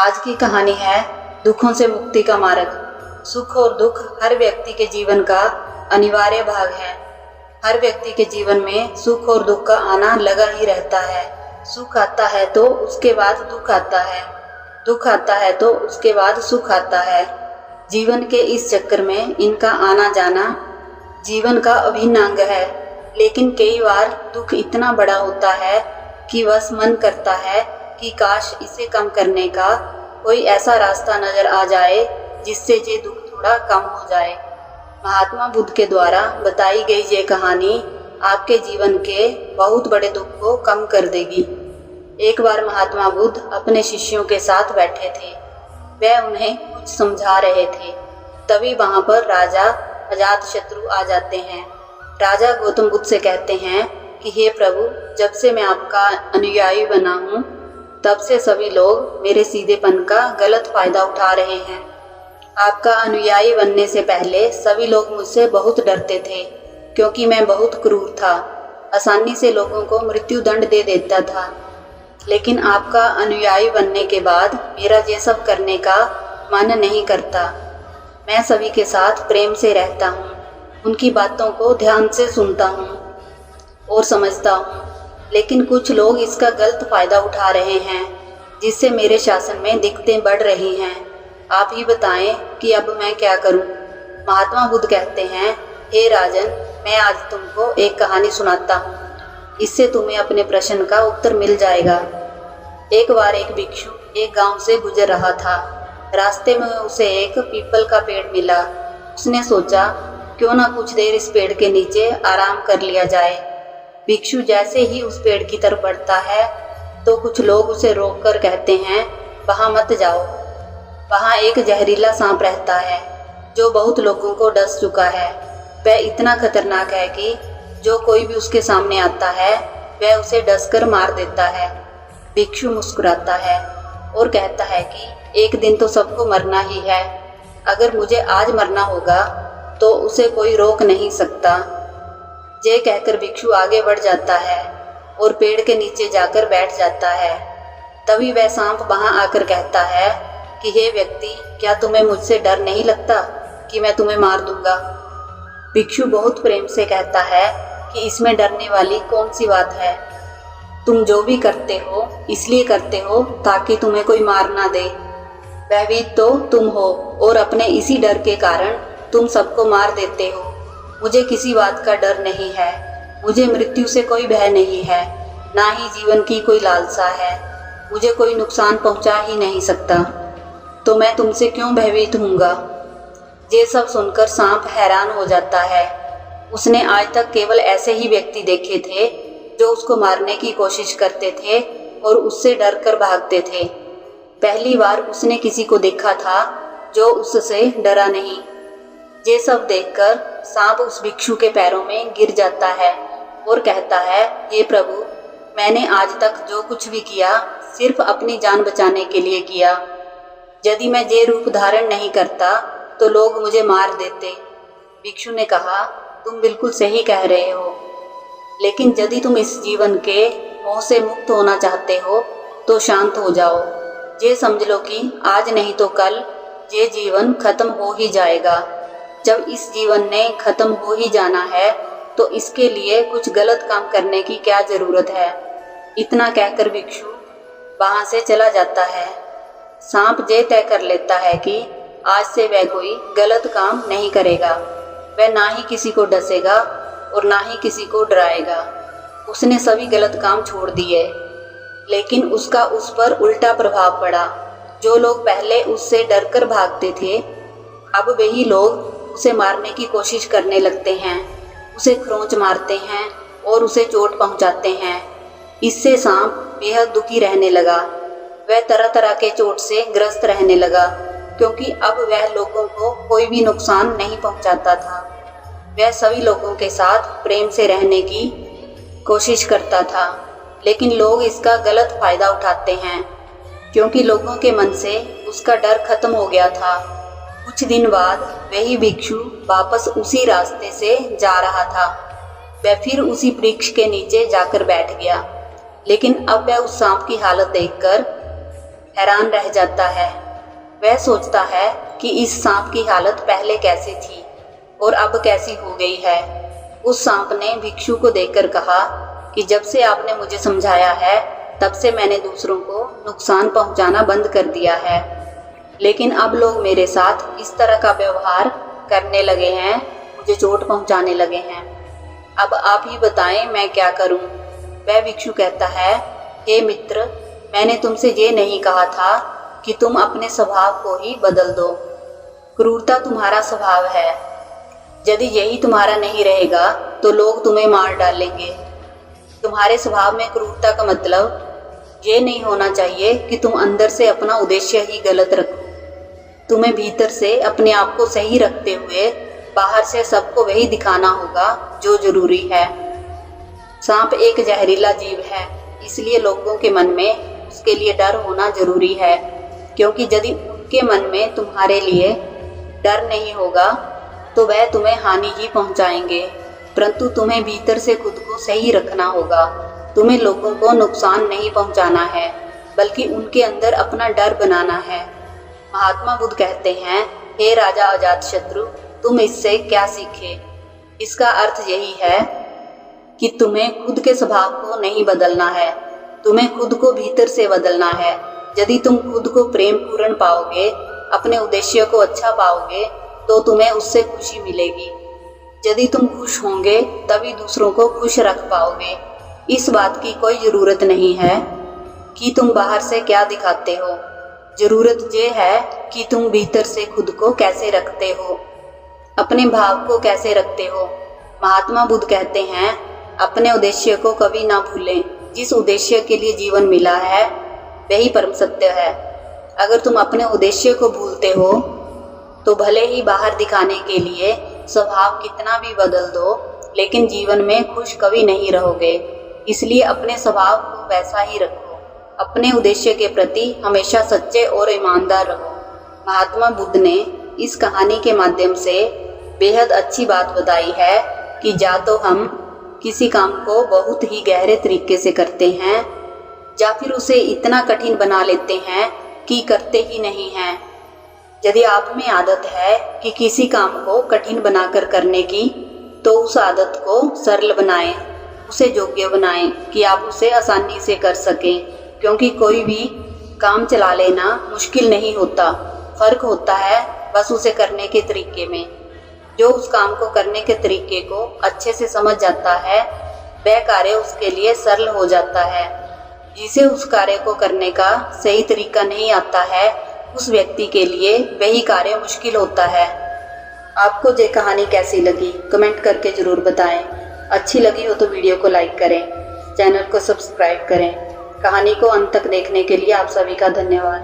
आज की कहानी है दुखों से मुक्ति का मार्ग। सुख और दुख हर व्यक्ति के जीवन का अनिवार्य भाग है। हर व्यक्ति के जीवन में सुख और दुख का आना लगा ही रहता है। सुख आता है तो उसके बाद दुख आता है, दुख आता है तो उसके बाद सुख आता है। जीवन के इस चक्कर में इनका आना जाना जीवन का अभिन्न अंग है। लेकिन कई बार दुख इतना बड़ा होता है कि बस मन करता है कि काश इसे कम करने का कोई ऐसा रास्ता नजर आ जाए जिससे ये दुख थोड़ा कम हो जाए। महात्मा बुद्ध के द्वारा बताई गई ये कहानी आपके जीवन के बहुत बड़े दुख को कम कर देगी। एक बार महात्मा बुद्ध अपने शिष्यों के साथ बैठे थे। वह उन्हें कुछ समझा रहे थे। तभी वहां पर राजा अजातशत्रु आ जाते हैं। राजा गौतम बुद्ध से कहते हैं कि हे प्रभु, जब से मैं आपका अनुयायी बना हूँ तब से सभी लोग मेरे सीधेपन का गलत फायदा उठा रहे हैं। आपका अनुयायी बनने से पहले सभी लोग मुझसे बहुत डरते थे क्योंकि मैं बहुत क्रूर था, आसानी से लोगों को मृत्यु दंड दे देता था। लेकिन आपका अनुयायी बनने के बाद मेरा ये सब करने का मन नहीं करता। मैं सभी के साथ प्रेम से रहता हूँ, उनकी बातों को ध्यान से सुनता हूँ और समझता हूँ। लेकिन कुछ लोग इसका गलत फायदा उठा रहे हैं जिससे मेरे शासन में दिक्कतें बढ़ रही हैं। आप ही बताएं कि अब मैं क्या करूं? महात्मा बुद्ध कहते हैं, हे राजन, मैं आज तुमको एक कहानी सुनाता हूं। इससे तुम्हें अपने प्रश्न का उत्तर मिल जाएगा। एक बार एक भिक्षु एक गांव से गुजर रहा था। रास्ते में उसे एक पीपल का पेड़ मिला। उसने सोचा क्यों ना कुछ देर इस पेड़ के नीचे आराम कर लिया जाए। भिक्षु जैसे ही उस पेड़ की तरफ बढ़ता है तो कुछ लोग उसे रोककर कहते हैं, वहां मत जाओ, वहां एक जहरीला सांप रहता है जो बहुत लोगों को डस चुका है। वह इतना खतरनाक है कि जो कोई भी उसके सामने आता है वह उसे डसकर मार देता है। भिक्षु मुस्कुराता है और कहता है कि एक दिन तो सबको मरना ही है। अगर मुझे आज मरना होगा तो उसे कोई रोक नहीं सकता। ये कहकर भिक्षु आगे बढ़ जाता है और पेड़ के नीचे जाकर बैठ जाता है। तभी वह सांप वहां आकर कहता है कि हे व्यक्ति, क्या तुम्हें मुझसे डर नहीं लगता कि मैं तुम्हें मार दूंगा? भिक्षु बहुत प्रेम से कहता है कि इसमें डरने वाली कौन सी बात है? तुम जो भी करते हो इसलिए करते हो ताकि तुम्हें कोई मार ना दे। भयभीत तो तुम हो और अपने इसी डर के कारण तुम सबको मार देते हो। मुझे किसी बात का डर नहीं है, मुझे मृत्यु से कोई भय नहीं है, ना ही जीवन की कोई लालसा है। मुझे कोई नुकसान पहुंचा ही नहीं सकता, तो मैं तुमसे क्यों भयभीत होऊंगा? ये सब सुनकर सांप हैरान हो जाता है। उसने आज तक केवल ऐसे ही व्यक्ति देखे थे जो उसको मारने की कोशिश करते थे और उससे डर कर भागते थे। पहली बार उसने किसी को देखा था जो उससे डरा नहीं। ये सब देखकर सांप उस भिक्षु के पैरों में गिर जाता है और कहता है, हे प्रभु, मैंने आज तक जो कुछ भी किया सिर्फ अपनी जान बचाने के लिए किया। यदि मैं ये रूप धारण नहीं करता तो लोग मुझे मार देते। भिक्षु ने कहा, तुम बिल्कुल सही कह रहे हो, लेकिन यदि तुम इस जीवन के मोह से मुक्त होना चाहते हो तो शांत हो जाओ। ये समझ लो कि आज नहीं तो कल ये जीवन खत्म हो ही जाएगा। जब इस जीवन ने खत्म हो ही जाना है तो इसके लिए कुछ गलत काम करने की क्या जरूरत है? इतना कहकर भिक्षु वहां से चला जाता है। सांप ये तय कर लेता है कि आज से वह कोई गलत काम नहीं करेगा। वह ना ही किसी को डसेगा और ना ही किसी को डराएगा। उसने सभी गलत काम छोड़ दिए, लेकिन उसका उस पर उल्टा प्रभाव पड़ा। जो लोग पहले उससे डरकर भागते थे, अब वही लोग उसे मारने की कोशिश करने लगते हैं, उसे खरोंच मारते हैं और उसे चोट पहुंचाते हैं। इससे सांप बेहद दुखी रहने लगा। वह तरह तरह के चोट से ग्रस्त रहने लगा क्योंकि अब वह लोगों को कोई भी नुकसान नहीं पहुंचाता था। वह सभी लोगों के साथ प्रेम से रहने की कोशिश करता था, लेकिन लोग इसका गलत फायदा उठाते हैं क्योंकि लोगों के मन से उसका डर खत्म हो गया था। कुछ दिन बाद वही भिक्षु वापस उसी रास्ते से जा रहा था। वह फिर उसी वृक्ष के नीचे जाकर बैठ गया, लेकिन अब वह उस सांप की हालत देखकर हैरान रह जाता है। वह सोचता है कि इस सांप की हालत पहले कैसी थी और अब कैसी हो गई है। उस सांप ने भिक्षु को देखकर कहा कि जब से आपने मुझे समझाया है तब से मैंने दूसरों को नुकसान पहुंचाना बंद कर दिया है, लेकिन अब लोग मेरे साथ इस तरह का व्यवहार करने लगे हैं, मुझे चोट पहुंचाने लगे हैं। अब आप ही बताएं मैं क्या करूं? वह भिक्षु कहता है, हे मित्र, मैंने तुमसे ये नहीं कहा था कि तुम अपने स्वभाव को ही बदल दो। क्रूरता तुम्हारा स्वभाव है। यदि यही तुम्हारा नहीं रहेगा तो लोग तुम्हें मार डालेंगे। तुम्हारे स्वभाव में क्रूरता का मतलब ये नहीं होना चाहिए कि तुम अंदर से अपना उद्देश्य ही गलत रखो। तुम्हें भीतर से अपने आप को सही रखते हुए बाहर से सबको वही दिखाना होगा जो जरूरी है। सांप एक जहरीला जीव है, इसलिए लोगों के मन में उसके लिए डर होना जरूरी है, क्योंकि यदि उनके मन में तुम्हारे लिए डर नहीं होगा तो वह तुम्हें हानि ही पहुंचाएंगे। परंतु तुम्हें भीतर से खुद को सही रखना होगा। तुम्हें लोगों को नुकसान नहीं पहुंचाना है, बल्कि उनके अंदर अपना डर बनाना है। महात्मा बुद्ध कहते हैं, हे राजा अजातशत्रु, तुम इससे क्या सीखे? इसका अर्थ यही है कि तुम्हें खुद के स्वभाव को नहीं बदलना है, तुम्हें खुद को भीतर से बदलना है। यदि तुम खुद को प्रेम पूर्ण पाओगे, अपने उद्देश्य को अच्छा पाओगे, तो तुम्हें उससे खुशी मिलेगी। यदि तुम खुश होंगे तभी दूसरों को खुश रख पाओगे। इस बात की कोई ज़रूरत नहीं है कि तुम बाहर से क्या दिखाते हो, ज़रूरत ये है कि तुम भीतर से खुद को कैसे रखते हो, अपने भाव को कैसे रखते हो। महात्मा बुद्ध कहते हैं, अपने उद्देश्य को कभी ना भूलें। जिस उद्देश्य के लिए जीवन मिला है वही परम सत्य है। अगर तुम अपने उद्देश्य को भूलते हो तो भले ही बाहर दिखाने के लिए स्वभाव कितना भी बदल दो, लेकिन जीवन में खुश कभी नहीं रहोगे। इसलिए अपने स्वभाव को वैसा ही रखो। अपने उद्देश्य के प्रति हमेशा सच्चे और ईमानदार रहो। महात्मा बुद्ध ने इस कहानी के माध्यम से बेहद अच्छी बात बताई है कि या तो हम किसी काम को बहुत ही गहरे तरीके से करते हैं, या फिर उसे इतना कठिन बना लेते हैं कि करते ही नहीं हैं। यदि आप में आदत है कि किसी काम को कठिन बनाकर करने की, तो उस आदत को सरल बनाएं, उसे योग्य बनाएं कि आप उसे आसानी से कर सकें। क्योंकि कोई भी काम चला लेना मुश्किल नहीं होता, फर्क होता है बस उसे करने के तरीके में। जो उस काम को करने के तरीके को अच्छे से समझ जाता है, वह कार्य उसके लिए सरल हो जाता है। जिसे उस कार्य को करने का सही तरीका नहीं आता है, उस व्यक्ति के लिए वही कार्य मुश्किल होता है। आपको ये कहानी कैसी लगी कमेंट करके ज़रूर बताएं। अच्छी लगी हो तो वीडियो को लाइक करें, चैनल को सब्सक्राइब करें। कहानी को अंत तक देखने के लिए आप सभी का धन्यवाद।